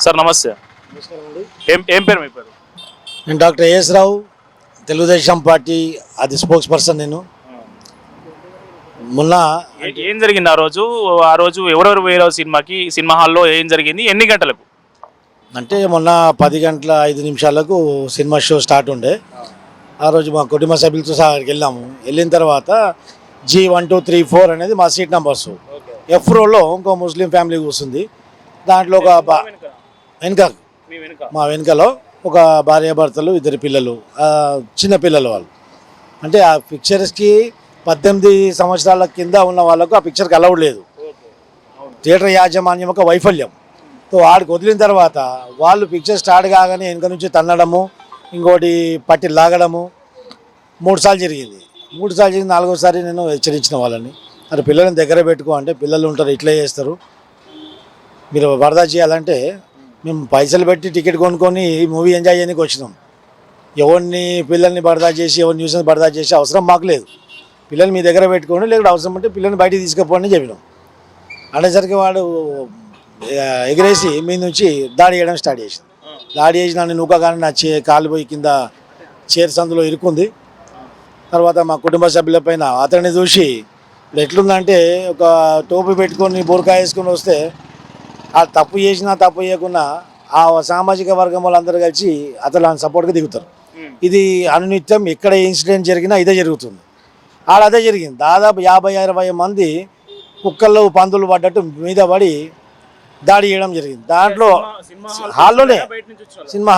Sir నమస్తే. ఏం పేరు మీ పేరు? నేను డాక్టర్ ఏఎస్ రావు, తెలుగుదేశం పార్టీ అది స్పోక్స్ పర్సన్. నేను మొన్న ఏం జరిగింది ఆ రోజు ఎవరెవరు వేరే సినిమా హాల్లో ఏం జరిగింది, ఎన్ని గంటలకు? అంటే మొన్న 10:05 సినిమా షో స్టార్ట్ ఉండే. ఆ రోజు మా కుటుంబ సభ్యులతో సహా అక్కడికి వెళ్ళాము. వెళ్ళిన తర్వాత G1234 అనేది మా సీట్ నెంబర్స్. ఎఫ్ రోలో ఇంకో ముస్లిం ఫ్యామిలీ కూర్చుంది. దాంట్లో ఒక మా వెనుకలో ఒక భార్యాభర్తలు, 2 పిల్లలు, చిన్న పిల్లలు వాళ్ళు. అంటే ఆ పిక్చర్స్కి 18 సంవత్సరాల కింద ఉన్న వాళ్ళకు ఆ పిక్చర్కి అలౌడ్ లేదు. థియేటర్ యాజమాన్యం యొక్క వైఫల్యం. సో ఆడికి వదిలిన తర్వాత వాళ్ళు పిక్చర్ స్టార్ట్ కాగానే వెనుక నుంచి తన్నడము, ఇంకోటి పట్టి లాగడము 3 సార్లు జరిగింది. 3 సార్లు జరిగింది. 4వ సారి నేను హెచ్చరించిన వాళ్ళని, మరి పిల్లల్ని దగ్గర పెట్టుకో అంటే, పిల్లలు ఉంటారు ఇట్లే చేస్తారు, మీరు బర్దా చేయాలంటే మేము పైసలు పెట్టి టికెట్ కొనుక్కొని మూవీ ఎంజాయ్ చేయడానికి వచ్చినాం. ఎవరిని పిల్లల్ని బర్దా చేసి, ఎవరి న్యూస్ని బర్దా చేసి అవసరం మాకు లేదు. పిల్లల్ని మీ దగ్గర పెట్టుకోండి, లేకపోతే అవసరం అంటే పిల్లల్ని బయటికి తీసుకుపోండి అని చెప్పినాం. అనేసరికి వాడు ఎగిరేసి మీ నుంచి దాడి చేయడం స్టార్ట్ చేసింది. దాడి చేసి నన్ను నూకగానే నా కాలు పోయి కింద చైర్ సందులో ఇరుక్కుంది. తర్వాత మా కుటుంబ సభ్యులపైన అతన్ని చూసి ఇప్పుడు ఎట్లుందంటే, ఒక టోపీ పెట్టుకొని బురకా వేసుకొని వస్తే ఆ తప్పు చేసినా తప్పు చేయకున్నా ఆ సామాజిక వర్గం వాళ్ళందరూ కలిసి అతను సపోర్ట్గా దిగుతారు. ఇది అనునిత్యం ఎక్కడ ఇన్సిడెంట్ జరిగినా ఇదే జరుగుతుంది. అదే జరిగింది. దాదాపు 50-60 మంది కుక్కల్లో పందులు పడ్డట్టు మీద పడి దాడి చేయడం జరిగింది. దాంట్లో సినిమా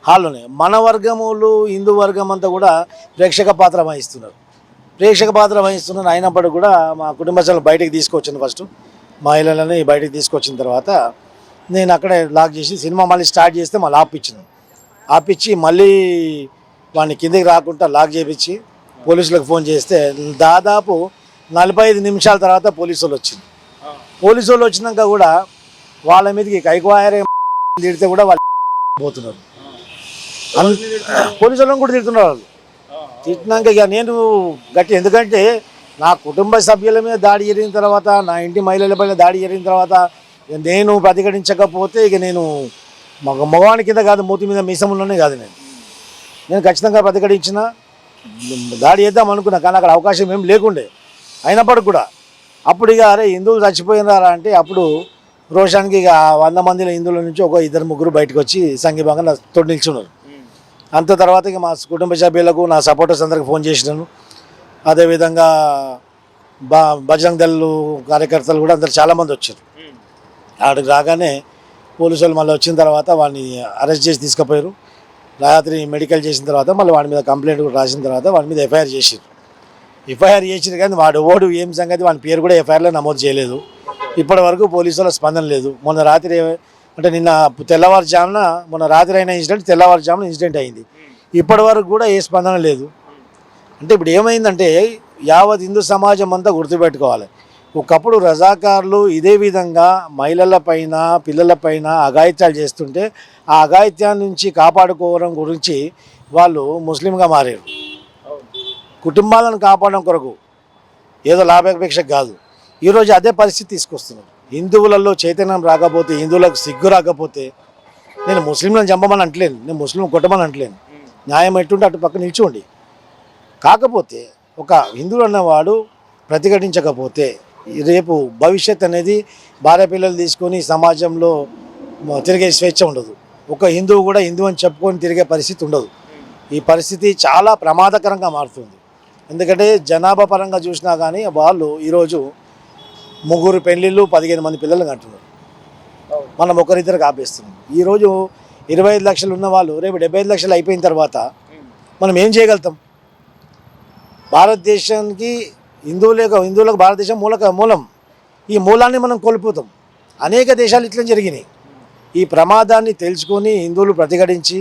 హాల్లోనే మన వర్గములు, హిందూ వర్గం అంతా కూడా ప్రేక్షక పాత్ర వహిస్తున్నారు. అయినప్పటికీ కూడా మా కుటుంబ సభ్యులు బయటకు తీసుకొచ్చాను. ఫస్ట్ మహిళలని బయటకు తీసుకొచ్చిన తర్వాత నేను అక్కడే లాక్ చేసి సినిమా మళ్ళీ స్టార్ట్ చేస్తే మళ్ళీ ఆపిచ్చి మళ్ళీ వాడిని కిందకి రాకుండా లాక్ చేయించి పోలీసులకు ఫోన్ చేస్తే దాదాపు 45 నిమిషాల తర్వాత పోలీసు వాళ్ళు వచ్చినాక కూడా వాళ్ళ మీదకి కైకోయారే తిడితే కూడా వాళ్ళు పోతున్నారు. పోలీసు వాళ్ళని కూడా తిడుతున్నారు. వాళ్ళు తిట్టినాక ఇక నేను గట్టి, ఎందుకంటే నా కుటుంబ సభ్యుల మీద దాడి జరిగిన తర్వాత, నా ఇంటి మహిళలపైన దాడి జరిగిన తర్వాత నేను ప్రతిఘటించకపోతే ఇక నేను మగవాని కింద కాదు, మూతి మీద మీసములోనే కాదు, నేను ఖచ్చితంగా ప్రతిఘటించిన దాడి చేద్దాం అనుకున్నా. కానీ అక్కడ అవకాశం ఏం లేకుండే. అయినప్పటికి కూడా అప్పుడు ఇక అరే హిందువులు చచ్చిపోయినారా అంటే, అప్పుడు రోషానికి ఇక 100 మందిలో హిందువుల నుంచి ఒక 2-3 బయటకు వచ్చి సంఘీభంగా తోడు నిల్చున్నారు. అంత తర్వాత ఇక మా కుటుంబ సభ్యులకు, నా సపోర్టర్స్ అందరికి ఫోన్ చేసినాను. అదేవిధంగా బజరంగ్ దళ్ కార్యకర్తలు కూడా అందరు చాలామంది వచ్చారు. ఆడికి రాగానే పోలీసులు మళ్ళీ వచ్చిన తర్వాత వాడిని అరెస్ట్ చేసి తీసుకుపోయారు. రాత్రి మెడికల్ చేసిన తర్వాత మళ్ళీ వాడి మీద కంప్లైంట్ కూడా రాసిన తర్వాత వాడి మీద ఎఫ్ఐఆర్ చేసారు. కానీ ఓడు ఏం సంగతి, వాడి పేరు కూడా ఎఫ్ఐఆర్లో నమోదు చేయలేదు. ఇప్పటి వరకు పోలీసుల స్పందన లేదు. మొన్న రాత్రి అంటే నిన్న తెల్లవారుజామున, మొన్న రాత్రి అయిన ఇన్సిడెంట్ తెల్లవారుజామున ఇన్సిడెంట్ అయింది. ఇప్పటి వరకు కూడా ఏ స్పందన లేదు. అంటే ఇప్పుడు ఏమైందంటే, యావత్ హిందూ సమాజం అంతా గుర్తుపెట్టుకోవాలి. ఒకప్పుడు రజాకారులు ఇదే విధంగా మహిళలపైన, పిల్లలపైన అఘాయిత్యాలు చేస్తుంటే ఆ అఘాయిత్యాల నుంచి కాపాడుకోవడం గురించి వాళ్ళు ముస్లింగా మారారు. కుటుంబాలను కాపాడడం కొరకు, ఏదో లాభాపేక్షకు కాదు. ఈరోజు అదే పరిస్థితి తీసుకొస్తున్నారు. హిందువులలో చైతన్యం రాకపోతే, హిందువులకు సిగ్గు రాకపోతే, నేను ముస్లింలను చంపమని అంటలేను, నేను ముస్లిం కొట్టమని అంటలేను. న్యాయం ఎట్టుంటే అటు పక్క నిల్చోండి. కాకపోతే ఒక హిందువులు అన్నవాడు ప్రతిఘటించకపోతే రేపు భవిష్యత్ అనేది భార్య పిల్లలు తీసుకొని సమాజంలో తిరిగే స్వేచ్ఛ ఉండదు. ఒక హిందువు కూడా హిందువు అని చెప్పుకొని తిరిగే పరిస్థితి ఉండదు. ఈ పరిస్థితి చాలా ప్రమాదకరంగా మారుతుంది. ఎందుకంటే జనాభా పరంగా చూసినా కానీ వాళ్ళు ఈరోజు 3 పెళ్ళిళ్ళు, 15 మంది పిల్లలు కంటున్నారు. మనం ఒకరిద్దరికి ఆపేస్తున్నాం. ఈరోజు 25 లక్షలు ఉన్న వాళ్ళు రేపు 75 లక్షలు అయిపోయిన తర్వాత మనం ఏం చేయగలుగుతాం? భారతదేశానికి హిందువులకు భారతదేశం మూలం. ఈ మూలాన్ని మనం కోల్పోతాం. అనేక దేశాలు ఇట్లా జరిగినాయి. ఈ ప్రమాదాన్ని తెలుసుకొని హిందువులు ప్రతిఘటించి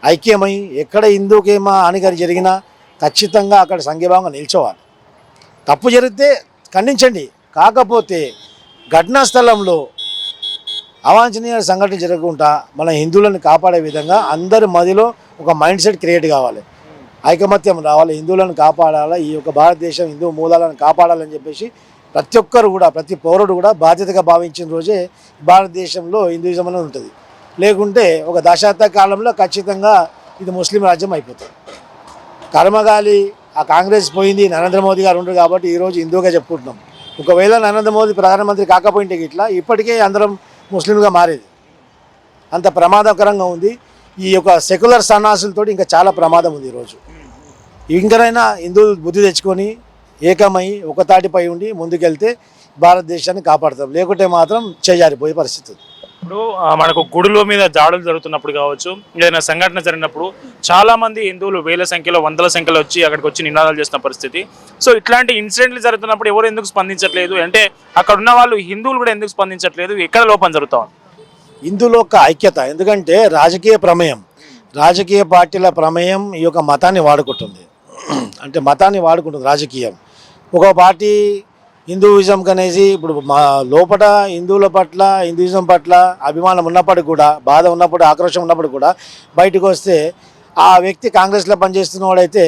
ఐక్యమై, ఎక్కడ హిందూకేమో హానికరం జరిగినా ఖచ్చితంగా అక్కడ సంఘీభావంగా నిల్చోవాలి. తప్పు జరిగితే ఖండించండి. కాకపోతే ఘటనా స్థలంలో అవాంఛనీయ సంఘటనలు జరగకుండా మన హిందువులను కాపాడే విధంగా అందరి మదిలో ఒక మైండ్ సెట్ క్రియేట్ కావాలి. ఐకమత్యం రావాలి. హిందువులను కాపాడాలి, ఈ యొక్క భారతదేశం హిందూ మూలాలను కాపాడాలని చెప్పేసి ప్రతి ఒక్కరు కూడా ప్రతి పౌరుడు కూడా బాధ్యతగా భావించిన రోజే భారతదేశంలో హిందూయిజం అనేది ఉంటుంది. లేకుంటే ఒక దశాబ్ద కాలంలో ఖచ్చితంగా ఇది ముస్లిం రాజ్యం అయిపోతుంది. కర్మగాలి ఆ కాంగ్రెస్ పోయింది, నరేంద్ర మోదీ గారు ఉండరు కాబట్టి ఈరోజు హిందూగా చెప్పుకుంటున్నాం. ఒకవేళ నరేంద్ర మోదీ ప్రధానమంత్రి కాకపోయింటే ఇట్లా ఇప్పటికే అందరం ముస్లింగా మారేది. అంత ప్రమాదకరంగా ఉంది. ఈ యొక్క సెక్యులర్ సన్నాసులతో ఇంకా చాలా ప్రమాదం ఉంది ఈరోజు. ఇంకనైనా హిందువులు బుద్ధి తెచ్చుకొని ఏకమై ఒకతాటిపై ఉండి ముందుకెళ్తే భారతదేశాన్ని కాపాడుతాం, లేకుంటే మాత్రం చేజారిపోయే పరిస్థితి. ఇప్పుడు మనకు గుడుల మీద దాడులు జరుగుతున్నప్పుడు కావచ్చు, ఏదైనా సంఘటన జరిగినప్పుడు చాలా మంది హిందువులు వేల సంఖ్యలో వందల సంఖ్యలో వచ్చి అక్కడికి వచ్చి నినాదాలు చేస్తున్న పరిస్థితి. సో ఇట్లాంటి ఇన్సిడెంట్లు జరుగుతున్నప్పుడు ఎవరు ఎందుకు స్పందించట్లేదు, అంటే అక్కడ ఉన్న వాళ్ళు హిందువులు కూడా ఎందుకు స్పందించట్లేదు, ఎక్కడ లోపం జరుగుతా ఉంది? ఇందులో ఒక ఐక్యత, ఎందుకంటే రాజకీయ ప్రమేయం, రాజకీయ పార్టీల ప్రమేయం ఈ యొక్క మతాన్ని వాడుకుంటుంది. అంటే మతాన్ని వాడుకుంటుంది రాజకీయం. ఒక పార్టీ హిందూయిజం కనేసి ఇప్పుడు మా లోపల హిందువుల పట్ల హిందూయిజం పట్ల అభిమానం ఉన్నప్పటికి కూడా, బాధ ఉన్నప్పుడు, ఆక్రోషం ఉన్నప్పుడు కూడా బయటకు వస్తే ఆ వ్యక్తి కాంగ్రెస్లో పనిచేస్తున్నవాడైతే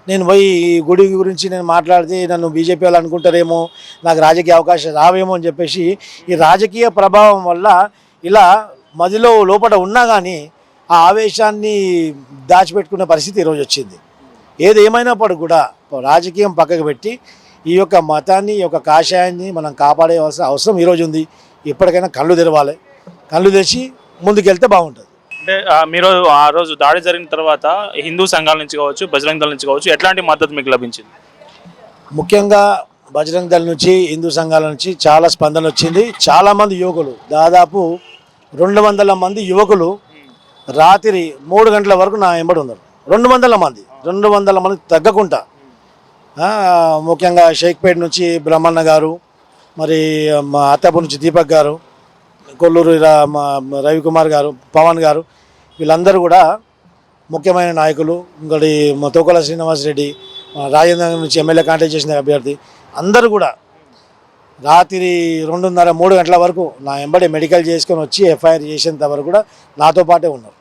నేను పోయి ఈ గుడి గురించి నేను మాట్లాడితే నన్ను బీజేపీ వాళ్ళు అనుకుంటారేమో, నాకు రాజకీయ అవకాశం రావేమో అని చెప్పేసి ఈ రాజకీయ ప్రభావం వల్ల ఇలా మదిలో లోపల ఉన్నా కానీ ఆ ఆవేశాన్ని దాచిపెట్టుకునే పరిస్థితి ఈరోజు వచ్చింది. ఏది ఏమైనప్పుడు కూడా రాజకీయం పక్కకు పెట్టి ఈ యొక్క మతాన్ని, ఈ యొక్క కాషాయాన్ని మనం కాపాడేవలసిన అవసరం ఈరోజు ఉంది. ఇప్పటికైనా కళ్ళు తెరవాలి, కళ్ళు తెరిచి ముందుకెళ్తే బాగుంటుంది. అంటే మీరు ఆ రోజు దాడి జరిగిన తర్వాత హిందూ సంఘాల నుంచి కావచ్చు, బజరంగ దళ నుంచి కావచ్చు, ఎట్లాంటి మద్దతు మీకు లభించింది? ముఖ్యంగా బజరంగ దళ నుంచి, హిందూ సంఘాల నుంచి చాలా స్పందన వచ్చింది. చాలామంది యువకులు, దాదాపు 200 మంది యువకులు రాత్రి 3 గంటల వరకు నా వెంబడి ఉన్నారు. 200 మంది తగ్గకుండా. ముఖ్యంగా షేక్పేట్ నుంచి బ్రహ్మన్న గారు, మరి మా అత్తాపూర్ నుంచి దీపక్ గారు, కొల్లూరు రవికుమార్ గారు, పవన్ గారు, వీళ్ళందరూ కూడా ముఖ్యమైన నాయకులు. ఇంకోటి తోకల శ్రీనివాస్ రెడ్డి, రాజేంద్ర నుంచి ఎమ్మెల్యే కాంటాక్ట్ చేసిన అభ్యర్థి, అందరూ కూడా రాత్రి 2:30-3 గంటల వరకు నా వెంబడి మెడికల్ చేసుకొని వచ్చి ఎఫ్ఐఆర్ చేసేంత వరకు కూడా నాతో పాటే ఉన్నారు.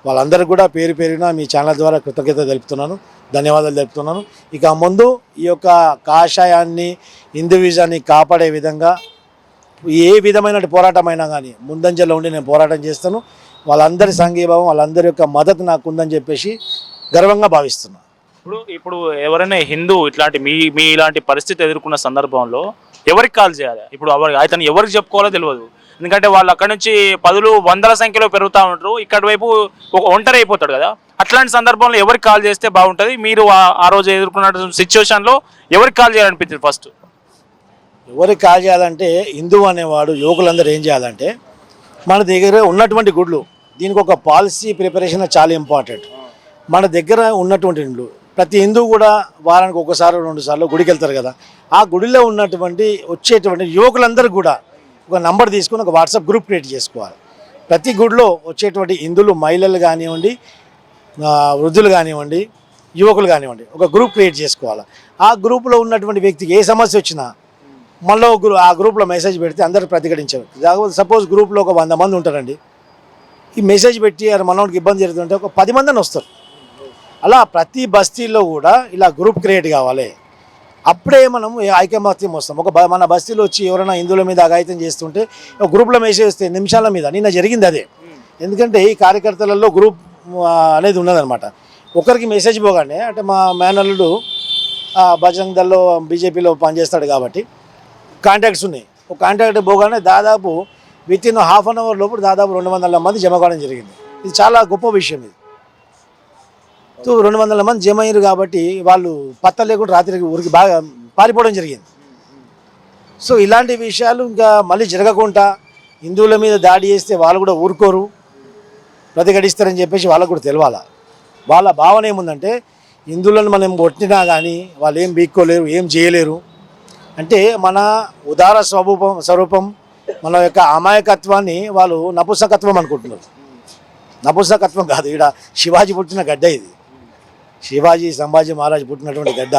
వాళ్ళందరికీ కూడా పేరు పేరున మీ ఛానల్ ద్వారా కృతజ్ఞత తెలుపుతున్నాను, ధన్యవాదాలు తెలుపుతున్నాను. ఇక ముందు ఈ యొక్క కాషాయాన్ని, హిందూయిజాన్ని కాపాడే విధంగా ఏ విధమైన పోరాటమైనా కానీ ముందంజలో ఉండి నేను పోరాటం చేస్తాను. వాళ్ళందరి సంఘీభావం, వాళ్ళందరి యొక్క మద్దతు నాకు ఉందని చెప్పేసి గర్వంగా భావిస్తున్నాను. ఇప్పుడు ఎవరైనా హిందూ ఇట్లాంటి మీ ఇలాంటి పరిస్థితి ఎదుర్కొన్న సందర్భంలో ఎవరికి కాల్ చేయాలి? ఇప్పుడు అతను ఎవరికి చెప్పుకోవాలో తెలియదు. ఎందుకంటే వాళ్ళు అక్కడ నుంచి 10,000-100 సంఖ్యలో పెరుగుతూ ఉంటారు, ఇక్కడ వైపు ఒక ఒంటరి అయిపోతాడు కదా. అట్లాంటి సందర్భంలో ఎవరికి కాల్ చేస్తే బాగుంటుంది? మీరు ఆ రోజు ఎదుర్కొన్న సిచ్యువేషన్లో ఎవరికి కాల్ చేయాలనిపించింది? ఫస్ట్ ఎవరికి కాల్ చేయాలంటే, హిందూ అనేవాడు యువకులందరూ ఏం చేయాలంటే, మన దగ్గర ఉన్నటువంటి గుడులు, దీనికి ఒక పాలసీ ప్రిపరేషన్ చాలా ఇంపార్టెంట్. మన దగ్గర ఉన్నటువంటి ఇండ్లు, ప్రతి హిందూ కూడా వారానికి 1-2 సార్లు గుడికి వెళ్తారు కదా. ఆ గుడిలో ఉన్నటువంటి వచ్చేటువంటి యువకులందరూ కూడా ఒక నంబర్ తీసుకుని ఒక వాట్సాప్ గ్రూప్ క్రియేట్ చేసుకోవాలి. ప్రతి గుడిలో వచ్చేటువంటి హిందువులు, మహిళలు కానివ్వండి, వృద్ధులు కానివ్వండి, యువకులు కానివ్వండి, ఒక గ్రూప్ క్రియేట్ చేసుకోవాలి. ఆ గ్రూప్లో ఉన్నటువంటి వ్యక్తికి ఏ సమస్య వచ్చినా మళ్ళీ ఆ గ్రూప్లో మెసేజ్ పెడితే అందరూ ప్రతిఘటించారు. కాకపోతే సపోజ్ గ్రూప్లో ఒక 100 మంది ఉంటారండి, ఈ మెసేజ్ పెట్టి మనోడికి ఇబ్బంది జరుగుతుంటే ఒక 10 మంది అని వస్తారు. అలా ప్రతి బస్తీలో కూడా ఇలా గ్రూప్ క్రియేట్ కావాలి. అప్పుడే మనం ఐకమత్యం వస్తాం. మన బస్తీలో వచ్చి ఎవరైనా హిందువుల మీద అఘాయిత్యం చేస్తుంటే ఒక గ్రూప్లో మెసేజ్ వస్తే నిమిషాల మీద. నిన్న జరిగింది అదే. ఎందుకంటే ఈ కార్యకర్తలలో గ్రూప్ అనేది ఉన్నదనమాట. ఒకరికి మెసేజ్ పోగానే, అంటే మా మేనల్లుడు బజరంగ దళలో బీజేపీలో పనిచేస్తాడు కాబట్టి కాంటాక్ట్స్ ఉన్నాయి. ఒక కాంటాక్ట్ పోగానే దాదాపు వితిన్ హాఫ్ అన్ అవర్ లోపు దాదాపు 200 మంది జమ కావడం జరిగింది. ఇది చాలా గొప్ప విషయం. ఇది 200 మంది జమ అయ్యారు కాబట్టి వాళ్ళు పత్త లేకుండా రాత్రికి ఊరికి బాగా పారిపోవడం జరిగింది. సో ఇలాంటి విషయాలు ఇంకా మళ్ళీ జరగకుండా, హిందువుల మీద దాడి చేస్తే వాళ్ళు కూడా ఊరుకోరు, ప్రతిఘటిస్తారని చెప్పేసి వాళ్ళకు కూడా తెలవాలా. వాళ్ళ భావన ఏముందంటే, హిందువులను మనం కొట్టినా కానీ వాళ్ళు ఏం బీక్కోలేరు, ఏం చేయలేరు. అంటే మన ఉదార స్వరూపం, మన యొక్క అమాయకత్వాన్ని వాళ్ళు నపుంసకత్వం అనుకుంటున్నారు. నపుంసకత్వం కాదు, ఇక్కడ శివాజీ పుట్టిన గడ్డ ఇది. శివాజీ సంభాజీ మహారాజ్ పుట్టినటువంటి గడ్డ.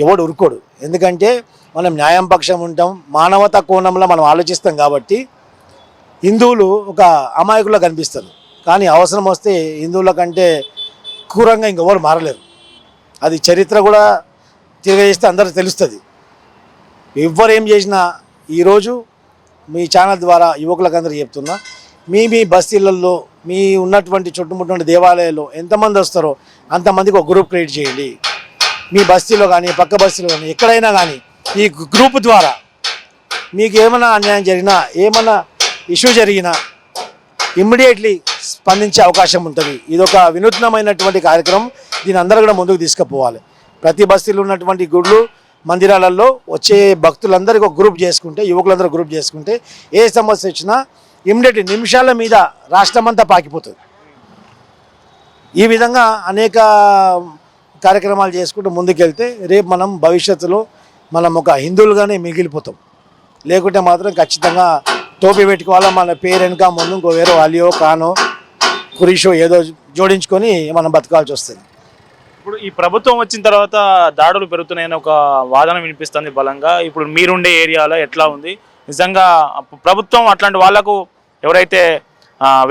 ఎవడు ఉరుకోడు. ఎందుకంటే మనం న్యాయం పక్షం ఉంటాం, మానవతా కోణంలో మనం ఆలోచిస్తాం కాబట్టి హిందువులు ఒక అమాయకుల్లో కనిపిస్తారు. కానీ అవసరం వస్తే హిందువుల కంటే క్రూరంగా ఇంకెవరు మారలేరు. అది చరిత్ర కూడా తిరగేస్తే అందరికీ తెలుస్తుంది. ఎవ్వరు ఏం చేసినా ఈరోజు మీ ఛానల్ ద్వారా యువకులకు అందరూ చెప్తున్నా, మీ బస్తీలలో మీ ఉన్నటువంటి చుట్టుముట్టు దేవాలయాల్లో ఎంతమంది వస్తారో అంతమందికి ఒక గ్రూప్ క్రియేట్ చేయండి. మీ బస్తీలో కానీ పక్క బస్తీలో కానీ ఎక్కడైనా కానీ ఈ గ్రూప్ ద్వారా మీకు ఏమైనా అన్యాయం జరిగినా ఏమైనా ఇష్యూ జరిగినా ఇమ్మీడియట్లీ స్పందించే అవకాశం ఉంటుంది. ఇదొక వినూత్నమైనటువంటి కార్యక్రమం. దీని అందరూ కూడా ముందుకు తీసుకుపోవాలి. ప్రతి బస్తీలో ఉన్నటువంటి గుళ్ళు మందిరాలలో వచ్చే భక్తులందరికీ ఒక గ్రూప్ చేసుకుంటే, యువకులందరూ గ్రూప్ చేసుకుంటే ఏ సమస్య వచ్చినా ఇమ్మీడియట్ నిమిషాల మీద రాష్ట్రమంతా పాకిపోతుంది. ఈ విధంగా అనేక కార్యక్రమాలు చేసుకుంటూ ముందుకెళ్తే రేపు మనం భవిష్యత్తులో మనం ఒక హిందువులుగానే మిగిలిపోతాం. లేకుంటే మాత్రం ఖచ్చితంగా టోపీ పెట్టుకోవాలా, మన పేరు వెనుక ముందు ఇంకో వేరే అలియో కానో కురీషో ఏదో జోడించుకొని మనం బతకాల్సి వస్తుంది. ఇప్పుడు ఈ ప్రభుత్వం వచ్చిన తర్వాత దాడులు పెరుగుతున్నాయని ఒక వాదన వినిపిస్తుంది బలంగా. ఇప్పుడు మీరుండే ఏరియాలో ఎట్లా ఉంది? నిజంగా ప్రభుత్వం అట్లాంటి వాళ్ళకు ఎవరైతే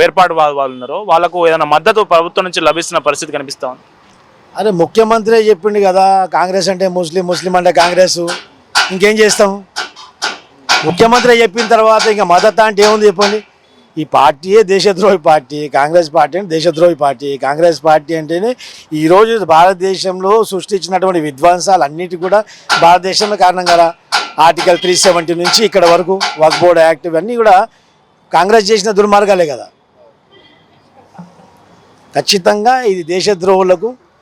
వేర్పాటు వాళ్ళు ఉన్నారో వాళ్ళకు ఏదైనా మద్దతు ప్రభుత్వం నుంచి లభిస్తున్న పరిస్థితి కనిపిస్తా ఉంది? అరే ముఖ్యమంత్రి చెప్పిండు కదా, కాంగ్రెస్ అంటే ముస్లిం, ముస్లిం అంటే కాంగ్రెస్. ఇంకేం చేస్తాం? ముఖ్యమంత్రి చెప్పిన తర్వాత ఇంకా మద్దతు అంటే ఏముంది చెప్పండి. ఈ పార్టీయే దేశద్రోహి పార్టీ. కాంగ్రెస్ పార్టీ అంటే దేశద్రోహి పార్టీ. కాంగ్రెస్ పార్టీ అంటేనే ఈరోజు భారతదేశంలో సృష్టించినటువంటి విధ్వంసాలు అన్నిటి కూడా భారతదేశంలో కారణం కదా. ఆర్టికల్ 370 నుంచి ఇక్కడ వరకు వక్ఫ్ బోర్డ్ యాక్ట్ ఇవన్నీ కూడా కాంగ్రెస్ చేసిన దుర్మార్గాలే కదా. ఖచ్చితంగా ఇది దేశద్రోహులకు